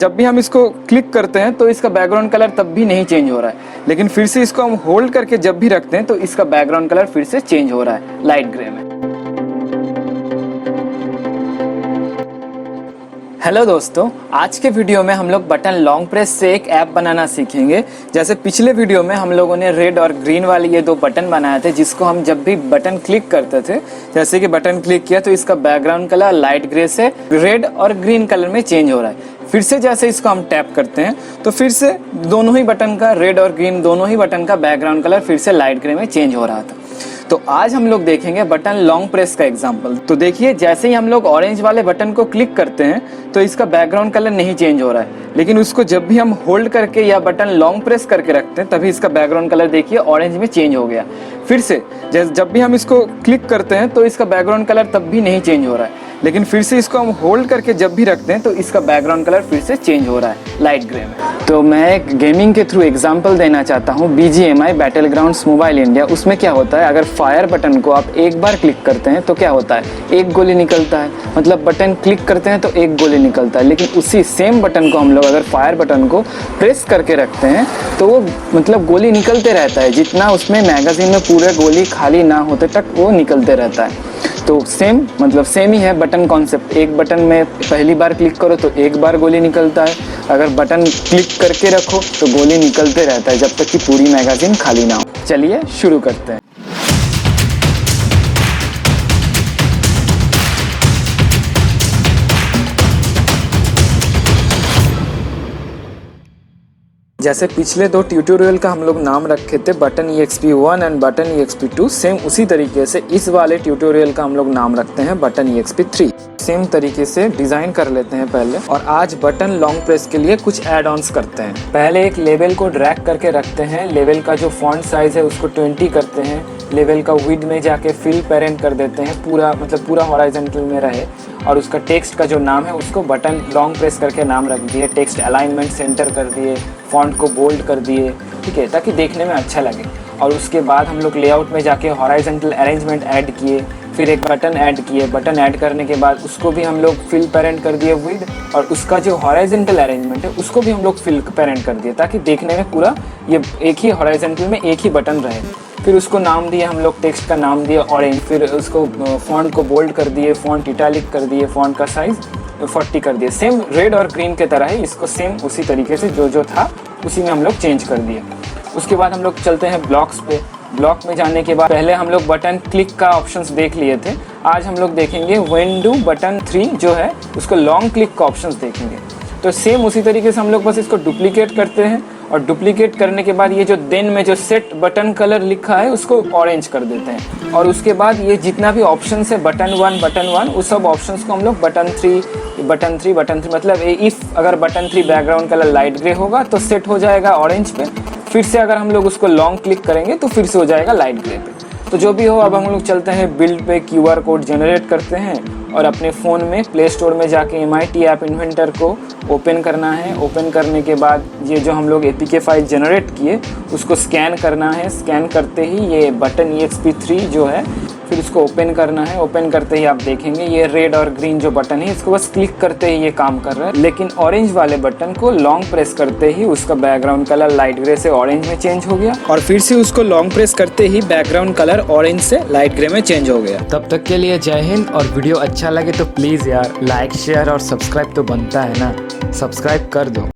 जब भी हम इसको क्लिक करते हैं तो इसका बैकग्राउंड कलर तब भी नहीं चेंज हो रहा है, लेकिन फिर से इसको हम होल्ड करके जब भी रखते हैं तो इसका बैकग्राउंड कलर फिर से चेंज हो रहा है लाइट ग्रे में। हेलो दोस्तों, आज के वीडियो में हम लोग बटन लॉन्ग प्रेस से एक ऐप बनाना सीखेंगे। जैसे पिछले वीडियो में हम लोगों ने रेड और ग्रीन वाले ये दो बटन बनाए थे, जिसको हम जब भी बटन क्लिक करते थे, जैसे कि बटन क्लिक किया तो इसका बैकग्राउंड कलर लाइट ग्रे से रेड और ग्रीन कलर में चेंज हो रहा है। फिर से जैसे इसको हम टैप करते हैं तो फिर से दोनों ही बटन का, रेड और ग्रीन दोनों ही बटन का बैकग्राउंड कलर फिर से लाइट ग्रे में चेंज हो रहा था। तो आज हम लोग देखेंगे बटन लॉन्ग प्रेस का एग्जांपल। तो देखिए, जैसे ही हम लोग ऑरेंज वाले बटन को क्लिक करते हैं तो इसका बैकग्राउंड कलर नहीं चेंज हो रहा है, लेकिन उसको जब भी हम होल्ड करके या बटन लॉन्ग प्रेस करके रखते हैं तभी इसका बैकग्राउंड कलर देखिए ऑरेंज में चेंज हो गया। फिर से जब भी हम इसको क्लिक करते हैं तो इसका बैकग्राउंड कलर तब भी नहीं चेंज हो रहा है, लेकिन फिर से इसको हम होल्ड करके जब भी रखते हैं तो इसका बैकग्राउंड कलर फिर से चेंज हो रहा है लाइट ग्रे में। तो मैं एक गेमिंग के थ्रू एग्जांपल देना चाहता हूँ, BGMI बैटलग्राउंड्स मोबाइल इंडिया। उसमें क्या होता है, अगर फायर बटन को आप एक बार क्लिक करते हैं तो क्या होता है, एक गोली निकलता है। मतलब बटन क्लिक करते हैं तो एक गोली निकलता है, लेकिन उसी सेम बटन को हम लोग अगर फायर बटन को प्रेस करके रखते हैं तो वो मतलब गोली निकलते रहता है, जितना उसमें मैगजीन में पूरे गोली खाली ना होते तक वो निकलते रहता है। तो सेम ही है बटन कॉन्सेप्ट। एक बटन में पहली बार क्लिक करो तो एक बार गोली निकलता है, अगर बटन क्लिक करके रखो तो गोली निकलते रहता है जब तक कि पूरी मैगजीन खाली ना हो। चलिए शुरू करते हैं। जैसे पिछले दो ट्यूटोरियल का हम लोग नाम रखे थे button EXP1 and button EXP2, same उसी तरीके से इस वाले ट्यूटोरियल का हम लोग नाम रखते हैं बटन EXP3। सेम तरीके से डिज़ाइन कर लेते हैं पहले, और आज बटन लॉन्ग प्रेस के लिए कुछ एड ऑन्स करते हैं। पहले एक लेवल को ड्रैग करके रखते हैं, लेवल का जो फॉन्ट साइज है उसको 20 करते हैं, लेवल का विड्थ में जाके फिल पेरेंट कर देते हैं, पूरा हॉराइजॉन्टल में रहे, और उसका टेक्स्ट का जो नाम है उसको बटन लॉन्ग प्रेस करके नाम रख दिए, टेक्स्ट अलाइनमेंट सेंटर कर दिए, फॉन्ट को बोल्ड कर दिए, ठीक है, ताकि देखने में अच्छा लगे। और उसके बाद हम लोग लेआउट में जाके हॉराइजॉन्टल अरेंजमेंट ऐड किए, फिर एक बटन ऐड किए, बटन ऐड करने के बाद उसको भी हम लोग फिल पेरेंट कर दिए विद, और उसका जो हॉराइजॉन्टल अरेंजमेंट है उसको भी हम लोग फिल पेरेंट कर दिए, ताकि देखने में पूरा ये एक ही हॉराइजॉन्टल में एक ही बटन रहे। फिर उसको नाम दिए हम लोग, टेक्स्ट का नाम दिया ऑरेंज, फिर उसको फॉन्ट को बोल्ड कर दिए, फॉन्ट इटैलिक कर दिए, फॉन्ट का साइज 40 कर दिए। सेम रेड और ग्रीन के तरह ही इसको सेम उसी तरीके से जो था उसी में हम लोग चेंज कर दिए। उसके बाद हम लोग चलते हैं ब्लॉक्स पे। ब्लॉक में जाने के बाद पहले हम लोग बटन क्लिक का ऑप्शंस देख लिए थे, आज हम लोग देखेंगे व्हेन डू बटन 3 जो है उसको लॉन्ग क्लिक का ऑप्शंस देखेंगे। तो सेम उसी तरीके से हम लोग बस इसको डुप्लीकेट करते हैं, और डुप्लीकेट करने के बाद ये जो देन में जो सेट बटन कलर लिखा है उसको ऑरेंज कर देते हैं, और उसके बाद ये जितना भी ऑप्शन है बटन 1 उस सब ऑप्शंस को हम लोग बटन 3 मतलब इफ अगर button 3 background colour light grey होगा तो सेट हो जाएगा ऑरेंज पे, फिर से अगर हम लोग उसको लॉन्ग क्लिक करेंगे तो फिर से हो जाएगा लाइट ग्रे पे। तो जो भी हो, अब हम लोग चलते हैं बिल्ड पे, QR कोड जनरेट करते हैं, और अपने फ़ोन में प्ले स्टोर में जाके MIT ऐप इन्वेंटर को ओपन करना है। ओपन करने के बाद ये जो हम लोग APK फाइल जनरेट किए उसको स्कैन करना है। स्कैन करते ही ये बटन EXP3 जो है फिर इसको ओपन करना है। ओपन करते ही आप देखेंगे ये रेड और ग्रीन जो बटन है इसको बस क्लिक करते ही ये काम कर रहा है, लेकिन ऑरेंज वाले बटन को लॉन्ग प्रेस करते ही उसका बैकग्राउंड कलर लाइट ग्रे से ऑरेंज में चेंज हो गया, और फिर से उसको लॉन्ग प्रेस करते ही बैकग्राउंड कलर ऑरेंज से लाइट ग्रे में चेंज हो गया। तब तक के लिए जय हिंद, और वीडियो अच्छा लगे तो प्लीज़ यार लाइक, शेयर और सब्सक्राइब तो बनता है ना, सब्सक्राइब कर दो।